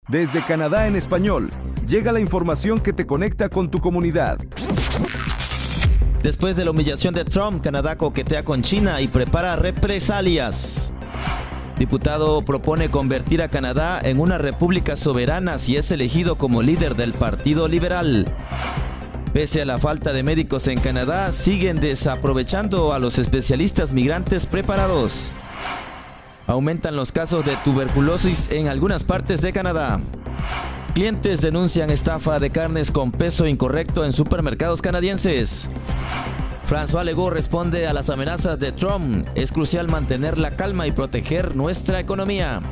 Desde Canadá en español, llega la información que te conecta con tu comunidad. Después de la humillación de Trump, Canadá coquetea con China y prepara represalias. Diputado propone convertir a Canadá en una república soberana si es elegido como líder del Partido Liberal. Pese a la falta de médicos en Canadá, siguen desaprovechando a los especialistas migrantes preparados. Aumentan los casos de tuberculosis en algunas partes de Canadá. Clientes denuncian estafa de carnes con peso incorrecto en supermercados canadienses. François Legault responde a las amenazas de Trump. Es crucial mantener la calma y proteger nuestra economía.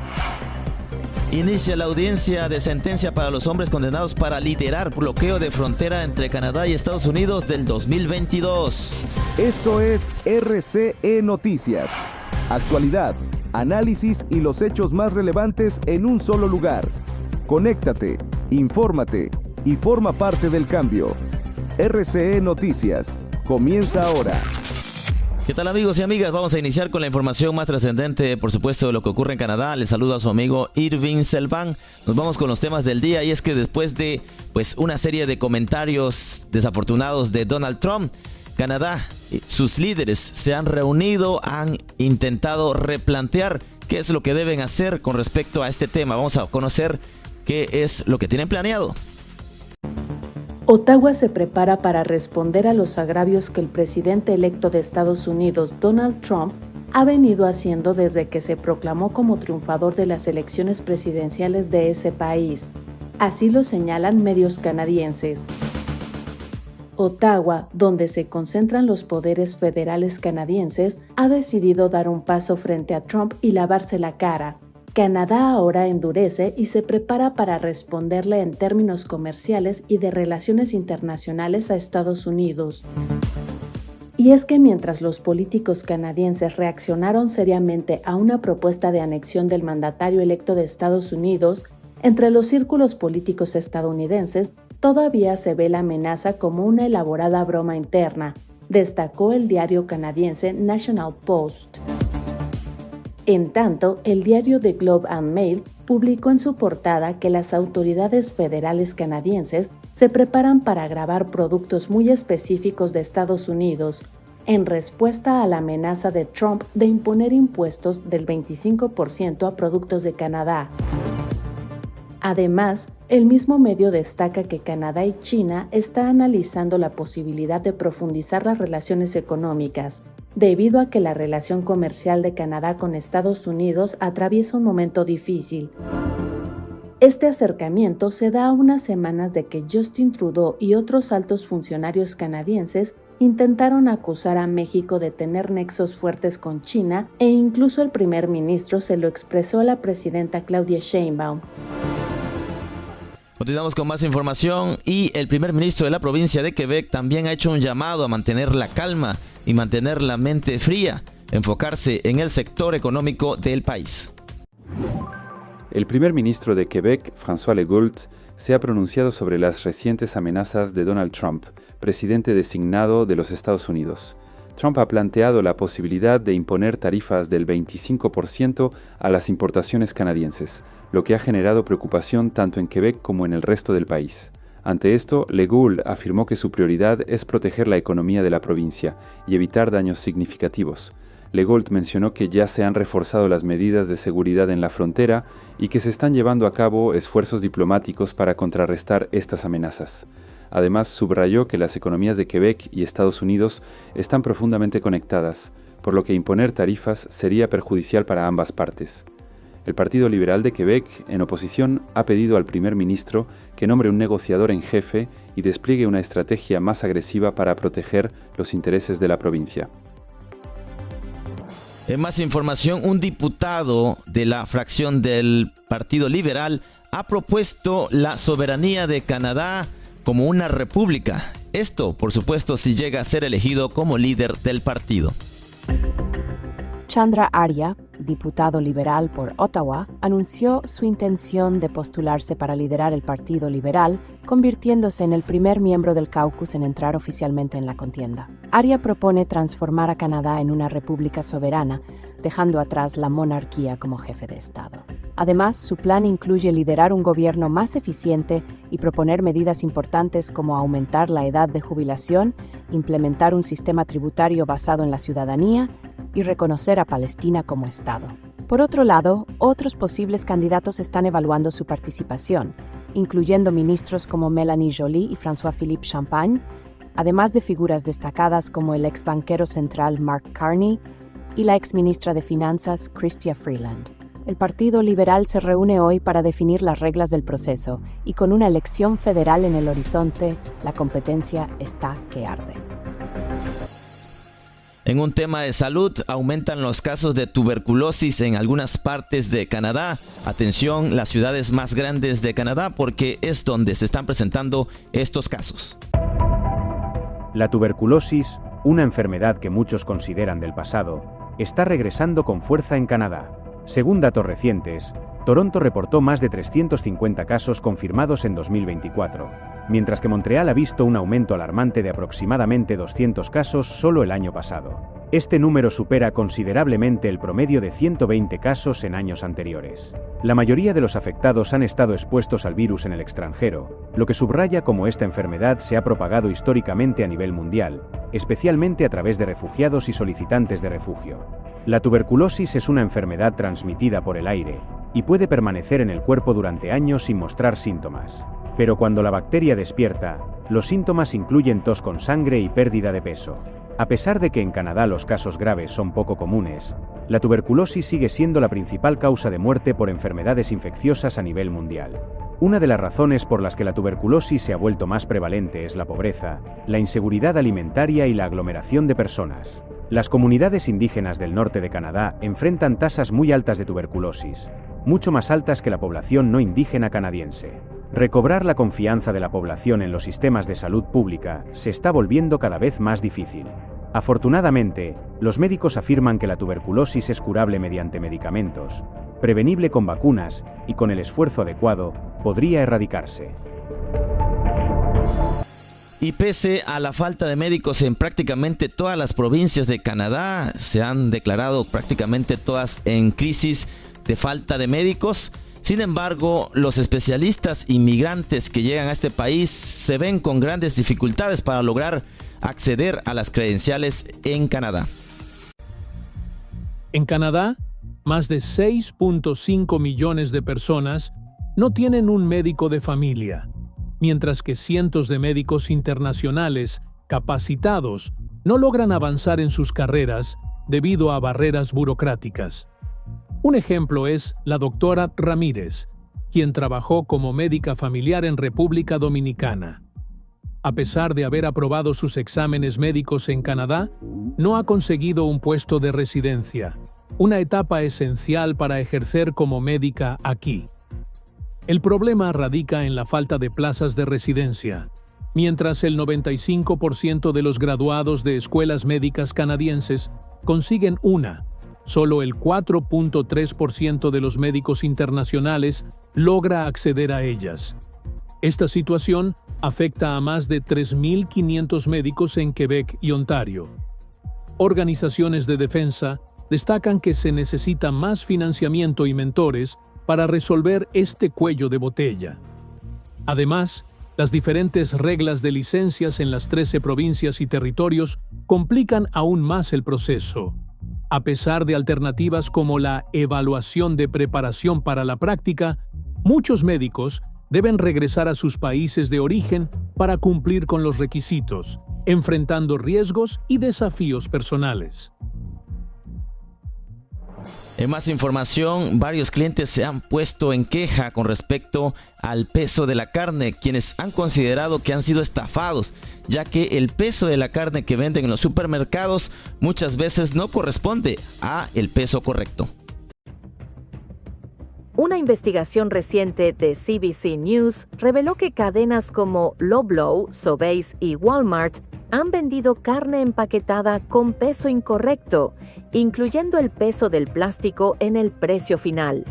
Inicia la audiencia de sentencia para los hombres condenados para liderar bloqueo de frontera entre Canadá y Estados Unidos del 2022. Esto es RCE Noticias. Actualidad, análisis y los hechos más relevantes en un solo lugar. Conéctate, infórmate y forma parte del cambio. RCE Noticias. Comienza ahora. ¿Qué tal, amigos y amigas? Vamos a iniciar con la información más trascendente, por supuesto, de lo que ocurre en Canadá. Les saluda a su amigo Irving Selván. Nos vamos con los temas del día, y es que después de una serie de comentarios desafortunados de Donald Trump, Canadá, sus líderes se han reunido, han intentado replantear qué es lo que deben hacer con respecto a este tema. Vamos a conocer qué es lo que tienen planeado. Ottawa se prepara para responder a los agravios que el presidente electo de Estados Unidos, Donald Trump, ha venido haciendo desde que se proclamó como triunfador de las elecciones presidenciales de ese país. Así lo señalan medios canadienses. Ottawa, donde se concentran los poderes federales canadienses, ha decidido dar un paso frente a Trump y lavarse la cara. Canadá ahora endurece y se prepara para responderle en términos comerciales y de relaciones internacionales a Estados Unidos. Y es que mientras los políticos canadienses reaccionaron seriamente a una propuesta de anexión del mandatario electo de Estados Unidos, entre los círculos políticos estadounidenses todavía se ve la amenaza como una elaborada broma interna, destacó el diario canadiense National Post. En tanto, el diario The Globe and Mail publicó en su portada que las autoridades federales canadienses se preparan para gravar productos muy específicos de Estados Unidos, en respuesta a la amenaza de Trump de imponer impuestos del 25% a productos de Canadá. Además, el mismo medio destaca que Canadá y China están analizando la posibilidad de profundizar las relaciones económicas, debido a que la relación comercial de Canadá con Estados Unidos atraviesa un momento difícil. Este acercamiento se da a unas semanas de que Justin Trudeau y otros altos funcionarios canadienses intentaron acusar a México de tener nexos fuertes con China, e incluso el primer ministro se lo expresó a la presidenta Claudia Sheinbaum. Continuamos con más información, y el primer ministro de la provincia de Quebec también ha hecho un llamado a mantener la calma y mantener la mente fría, enfocarse en el sector económico del país. El primer ministro de Quebec, François Legault, se ha pronunciado sobre las recientes amenazas de Donald Trump, presidente designado de los Estados Unidos. Trump ha planteado la posibilidad de imponer tarifas del 25% a las importaciones canadienses, lo que ha generado preocupación tanto en Quebec como en el resto del país. Ante esto, Legault afirmó que su prioridad es proteger la economía de la provincia y evitar daños significativos. Legault mencionó que ya se han reforzado las medidas de seguridad en la frontera y que se están llevando a cabo esfuerzos diplomáticos para contrarrestar estas amenazas. Además, subrayó que las economías de Quebec y Estados Unidos están profundamente conectadas, por lo que imponer tarifas sería perjudicial para ambas partes. El Partido Liberal de Quebec, en oposición, ha pedido al primer ministro que nombre un negociador en jefe y despliegue una estrategia más agresiva para proteger los intereses de la provincia. En más información, un diputado de la fracción del Partido Liberal ha propuesto la soberanía de Canadá como una república. Esto, por supuesto, si llega a ser elegido como líder del partido. Chandra Arya, diputado liberal por Ottawa, anunció su intención de postularse para liderar el Partido Liberal, convirtiéndose en el primer miembro del caucus en entrar oficialmente en la contienda. Arya propone transformar a Canadá en una república soberana, dejando atrás la monarquía como jefe de Estado. Además, su plan incluye liderar un gobierno más eficiente y proponer medidas importantes como aumentar la edad de jubilación, implementar un sistema tributario basado en la ciudadanía y reconocer a Palestina como Estado. Por otro lado, otros posibles candidatos están evaluando su participación, incluyendo ministros como Mélanie Joly y François-Philippe Champagne, además de figuras destacadas como el ex banquero central Mark Carney y la ex ministra de Finanzas Chrystia Freeland. El Partido Liberal se reúne hoy para definir las reglas del proceso y con una elección federal en el horizonte, la competencia está que arde. En un tema de salud, aumentan los casos de tuberculosis en algunas partes de Canadá. Atención, las ciudades más grandes de Canadá, porque es donde se están presentando estos casos. La tuberculosis, una enfermedad que muchos consideran del pasado, está regresando con fuerza en Canadá. Según datos recientes, Toronto reportó más de 350 casos confirmados en 2024, mientras que Montreal ha visto un aumento alarmante de aproximadamente 200 casos solo el año pasado. Este número supera considerablemente el promedio de 120 casos en años anteriores. La mayoría de los afectados han estado expuestos al virus en el extranjero, lo que subraya cómo esta enfermedad se ha propagado históricamente a nivel mundial, especialmente a través de refugiados y solicitantes de refugio. La tuberculosis es una enfermedad transmitida por el aire y puede permanecer en el cuerpo durante años sin mostrar síntomas. Pero cuando la bacteria despierta, los síntomas incluyen tos con sangre y pérdida de peso. A pesar de que en Canadá los casos graves son poco comunes, la tuberculosis sigue siendo la principal causa de muerte por enfermedades infecciosas a nivel mundial. Una de las razones por las que la tuberculosis se ha vuelto más prevalente es la pobreza, la inseguridad alimentaria y la aglomeración de personas. Las comunidades indígenas del norte de Canadá enfrentan tasas muy altas de tuberculosis, mucho más altas que la población no indígena canadiense. Recobrar la confianza de la población en los sistemas de salud pública se está volviendo cada vez más difícil. Afortunadamente, los médicos afirman que la tuberculosis es curable mediante medicamentos, prevenible con vacunas y con el esfuerzo adecuado, podría erradicarse. Y pese a la falta de médicos en prácticamente todas las provincias de Canadá, se han declarado prácticamente todas en crisis de falta de médicos. Sin embargo, los especialistas inmigrantes que llegan a este país se ven con grandes dificultades para lograr acceder a las credenciales en Canadá. En Canadá, más de 6.5 millones de personas no tienen un médico de familia, mientras que cientos de médicos internacionales capacitados no logran avanzar en sus carreras debido a barreras burocráticas. Un ejemplo es la doctora Ramírez, quien trabajó como médica familiar en República Dominicana. A pesar de haber aprobado sus exámenes médicos en Canadá, no ha conseguido un puesto de residencia, una etapa esencial para ejercer como médica aquí. El problema radica en la falta de plazas de residencia. Mientras el 95% de los graduados de escuelas médicas canadienses consiguen una, solo el 4.3% de los médicos internacionales logra acceder a ellas. Esta situación afecta a más de 3.500 médicos en Quebec y Ontario. Organizaciones de defensa destacan que se necesita más financiamiento y mentores para resolver este cuello de botella. Además, las diferentes reglas de licencias en las 13 provincias y territorios complican aún más el proceso. A pesar de alternativas como la evaluación de preparación para la práctica, muchos médicos deben regresar a sus países de origen para cumplir con los requisitos, enfrentando riesgos y desafíos personales. En más información, varios clientes se han puesto en queja con respecto al peso de la carne, quienes han considerado que han sido estafados, ya que el peso de la carne que venden en los supermercados muchas veces no corresponde a el peso correcto. Una investigación reciente de CBC News reveló que cadenas como Loblaw, Sobeys y Walmart han vendido carne empaquetada con peso incorrecto, incluyendo el peso del plástico en el precio final.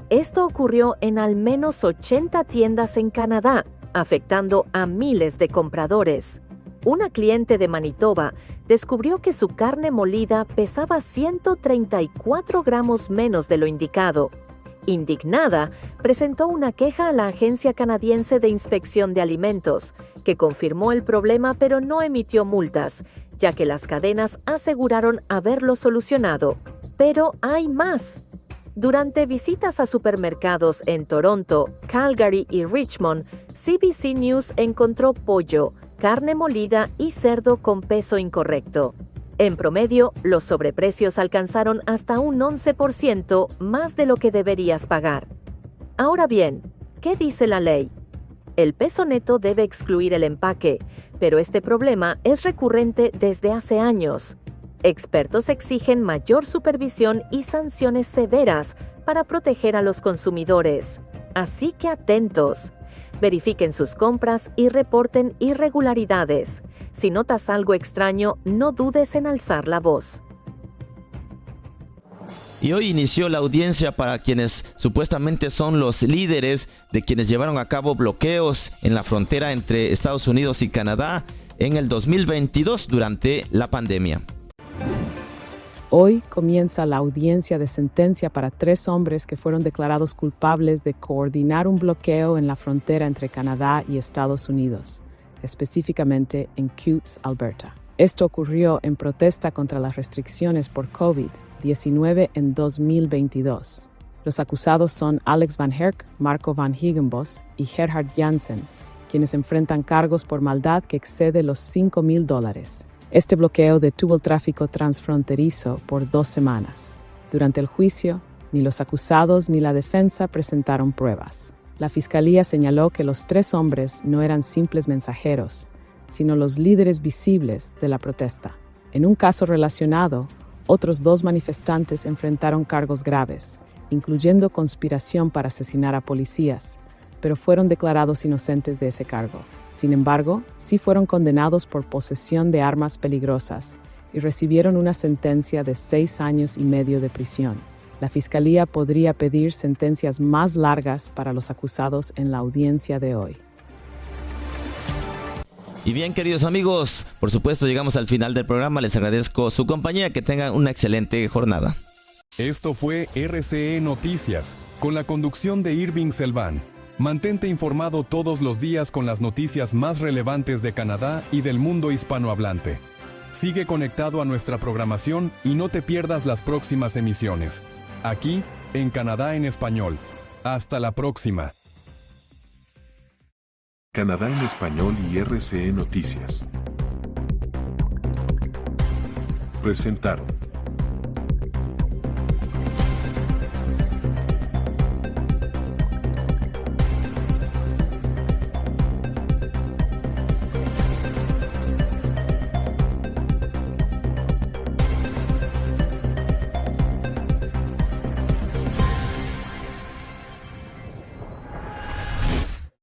Esto ocurrió en al menos 80 tiendas en Canadá, afectando a miles de compradores. Una cliente de Manitoba descubrió que su carne molida pesaba 134 gramos menos de lo indicado. Indignada, presentó una queja a la Agencia Canadiense de Inspección de Alimentos, que confirmó el problema pero no emitió multas, ya que las cadenas aseguraron haberlo solucionado. Pero hay más. Durante visitas a supermercados en Toronto, Calgary y Richmond, CBC News encontró pollo, carne molida y cerdo con peso incorrecto. En promedio, los sobreprecios alcanzaron hasta un 11% más de lo que deberías pagar. Ahora bien, ¿qué dice la ley? El peso neto debe excluir el empaque, pero este problema es recurrente desde hace años. Expertos exigen mayor supervisión y sanciones severas para proteger a los consumidores. Así que atentos. Verifiquen sus compras y reporten irregularidades. Si notas algo extraño, no dudes en alzar la voz. Y hoy inició la audiencia para quienes supuestamente son los líderes de quienes llevaron a cabo bloqueos en la frontera entre Estados Unidos y Canadá en el 2022 durante la pandemia. Hoy comienza la audiencia de sentencia para 3 hombres que fueron declarados culpables de coordinar un bloqueo en la frontera entre Canadá y Estados Unidos, específicamente en Coutts, Alberta. Esto ocurrió en protesta contra las restricciones por COVID-19 en 2022. Los acusados son Alex Van Herk, Marco Van Higgenbos y Gerhard Jansen, quienes enfrentan cargos por maldad que excede los $5,000. Este bloqueo detuvo el tráfico transfronterizo por 2 semanas. Durante el juicio, ni los acusados ni la defensa presentaron pruebas. La fiscalía señaló que los 3 hombres no eran simples mensajeros, sino los líderes visibles de la protesta. En un caso relacionado, otros 2 manifestantes enfrentaron cargos graves, incluyendo conspiración para asesinar a policías, pero fueron declarados inocentes de ese cargo. Sin embargo, sí fueron condenados por posesión de armas peligrosas y recibieron una sentencia de 6 años y medio de prisión. La fiscalía podría pedir sentencias más largas para los acusados en la audiencia de hoy. Y bien, queridos amigos, por supuesto llegamos al final del programa. Les agradezco su compañía, que tengan una excelente jornada. Esto fue RCE Noticias, con la conducción de Irving Selván. Mantente informado todos los días con las noticias más relevantes de Canadá y del mundo hispanohablante. Sigue conectado a nuestra programación y no te pierdas las próximas emisiones. Aquí, en Canadá en Español. Hasta la próxima. Canadá en Español y RCE Noticias presentaron